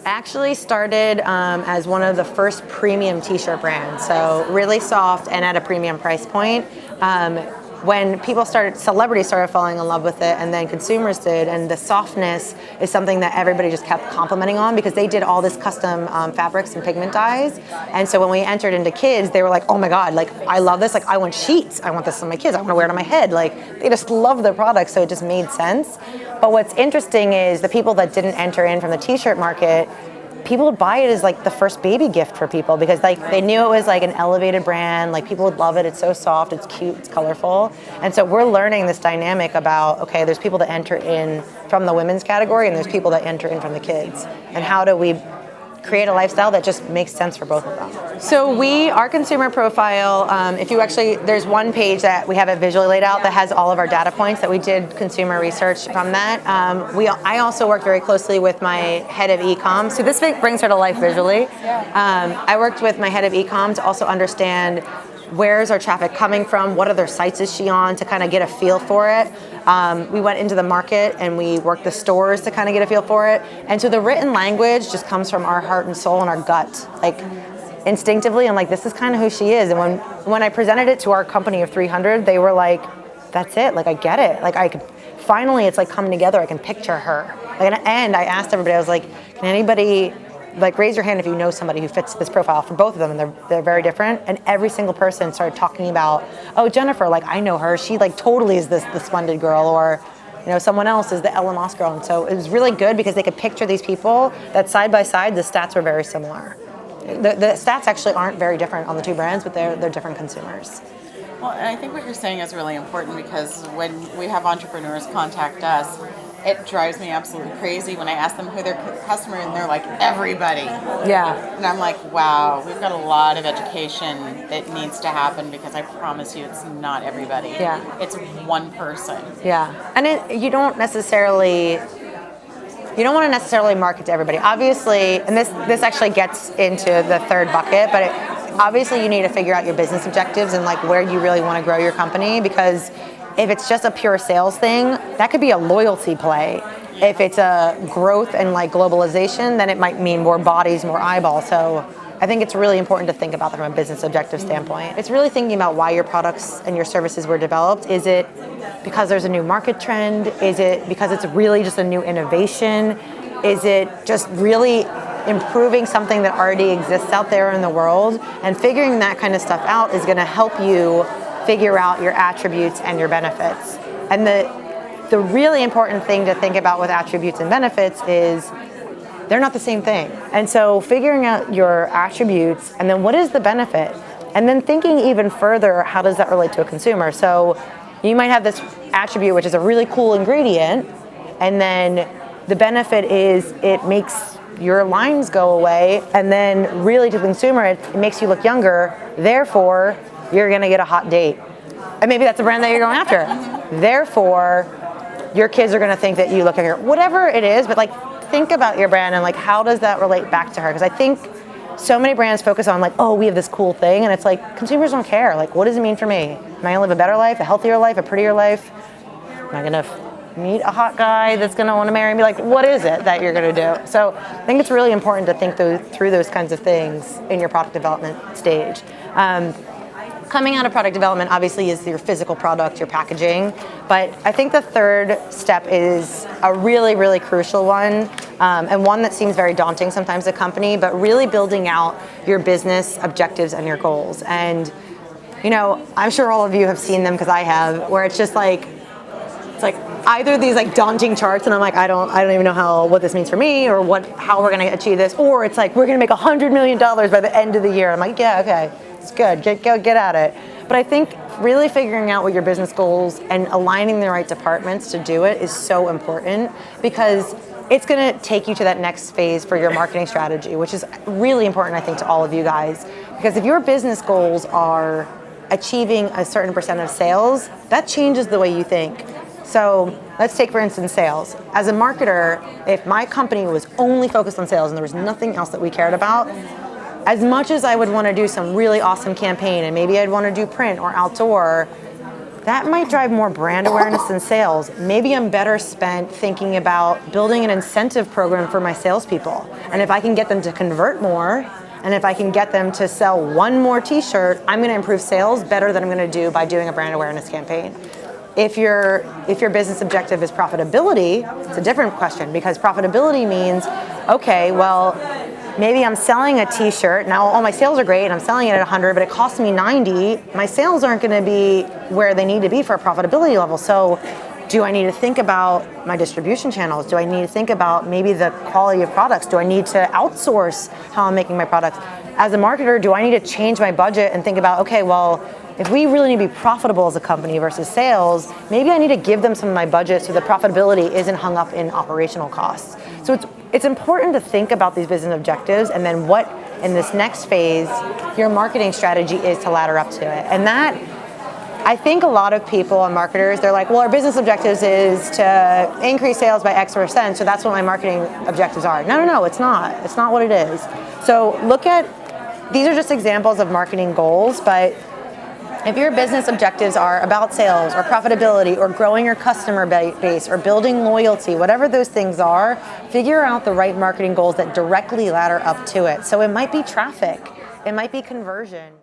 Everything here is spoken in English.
Actually started as one of the first premium t-shirt brands, so really soft and at a premium price point. When celebrities started falling in love with it, and then consumers did, and the softness is something that everybody just kept complimenting on because they did all this custom fabrics and pigment dyes. And so when we entered into kids, they were like, oh my God, like I love this, like I want sheets, I want this on my kids, I want to wear it on my head. Like they just love the product, so it just made sense. But what's interesting is the people that didn't enter in from the t-shirt market, people would buy it as like the first baby gift for people because like they knew it was like an elevated brand, like people would love it, it's so soft, it's cute, it's colorful. And so we're learning this dynamic about, okay, there's people that enter in from the women's category and there's people that enter in from the kids. And how do we create a lifestyle that just makes sense for both of them? So our consumer profile, there's one page that we have it visually laid out that has all of our data points that we did consumer research from that. I also work very closely with my head of e-com. So this brings her to life visually. I worked with my head of e-com to also understand where's our traffic coming from, what other sites is she on, to kind of get a feel for it. We went into the market and we worked the stores to kind of get a feel for it. And so the written language just comes from our heart and soul and our gut. Like instinctively, I'm like, this is kind of who she is. And when I presented it to our company of 300, they were like, that's it, like I get it. Like finally it's like coming together, I can picture her. And I asked everybody, I was like, can anybody like raise your hand if you know somebody who fits this profile for both of them, and they're very different. And every single person started talking about, oh, Jennifer, like I know her, she like totally is the Splendid girl, or someone else is the Ella Moss girl. And so it was really good because they could picture these people that side by side, the stats were very similar. The stats actually aren't very different on the two brands, but they're different consumers. Well, and I think what you're saying is really important because when we have entrepreneurs contact us, it drives me absolutely crazy when I ask them who their customer is, and they're like, everybody. Yeah. And I'm like, wow, we've got a lot of education that needs to happen because I promise you it's not everybody. Yeah. It's one person. Yeah. And you don't want to necessarily market to everybody. Obviously, and this actually gets into the third bucket, but obviously you need to figure out your business objectives and like where you really want to grow your company, because if it's just a pure sales thing, that could be a loyalty play. Yeah. If it's a growth and like globalization, then it might mean more bodies, more eyeballs. So I think it's really important to think about that from a business objective standpoint. It's really thinking about why your products and your services were developed. Is it because there's a new market trend? Is it because it's really just a new innovation? Is it just really improving something that already exists out there in the world? And figuring that kind of stuff out is going to help you figure out your attributes and your benefits. And the really important thing to think about with attributes and benefits is they're not the same thing. And so figuring out your attributes and then what is the benefit? And then thinking even further, how does that relate to a consumer? So you might have this attribute, which is a really cool ingredient, and then the benefit is it makes your lines go away, and then really to the consumer, it makes you look younger, therefore you're gonna get a hot date. And maybe that's the brand that you're going after. Therefore, your kids are gonna think that you look younger. Whatever it is, but like think about your brand and like how does that relate back to her? Because I think so many brands focus on like, oh, we have this cool thing, and it's like consumers don't care. Like, what does it mean for me? Am I gonna live a better life, a healthier life, a prettier life? Am I gonna meet a hot guy that's gonna wanna marry me? Like, what is it that you're gonna do? So I think it's really important to think through those kinds of things in your product development stage. Coming out of product development obviously is your physical product, your packaging, but I think the third step is a really, really crucial one, and one that seems very daunting sometimes to a company, but really building out your business objectives and your goals. And I'm sure all of you have seen them because I have, where it's just like, it's like either these like daunting charts and I'm like, I don't even know what this means for me or how we're gonna achieve this, or it's like, we're gonna make $100 million by the end of the year. I'm like, yeah, okay. It's good, get at it. But I think really figuring out what your business goals and aligning the right departments to do it is so important, because it's gonna take you to that next phase for your marketing strategy, which is really important, I think, to all of you guys. Because if your business goals are achieving a certain percent of sales, that changes the way you think. So let's take, for instance, sales. As a marketer, if my company was only focused on sales and there was nothing else that we cared about, as much as I would want to do some really awesome campaign and maybe I'd want to do print or outdoor, that might drive more brand awareness than sales. Maybe I'm better spent thinking about building an incentive program for my salespeople. And if I can get them to convert more, and if I can get them to sell one more t-shirt, I'm gonna improve sales better than I'm gonna do by doing a brand awareness campaign. If your business objective is profitability, it's a different question, because profitability means, okay, well, maybe I'm selling a t-shirt, now all my sales are great and I'm selling it at 100, but it costs me 90, my sales aren't gonna be where they need to be for a profitability level. So do I need to think about my distribution channels? Do I need to think about maybe the quality of products? Do I need to outsource how I'm making my products? As a marketer, do I need to change my budget and think about, okay, well, if we really need to be profitable as a company versus sales, maybe I need to give them some of my budget so the profitability isn't hung up in operational costs. So it's important to think about these business objectives and then what, in this next phase, your marketing strategy is to ladder up to it. And that, I think a lot of people and marketers, they're like, well, our business objectives is to increase sales by X%, so that's what my marketing objectives are. No, it's not. It's not what it is. So look at, these are just examples of marketing goals, but if your business objectives are about sales or profitability or growing your customer base or building loyalty, whatever those things are, figure out the right marketing goals that directly ladder up to it. So it might be traffic, it might be conversion.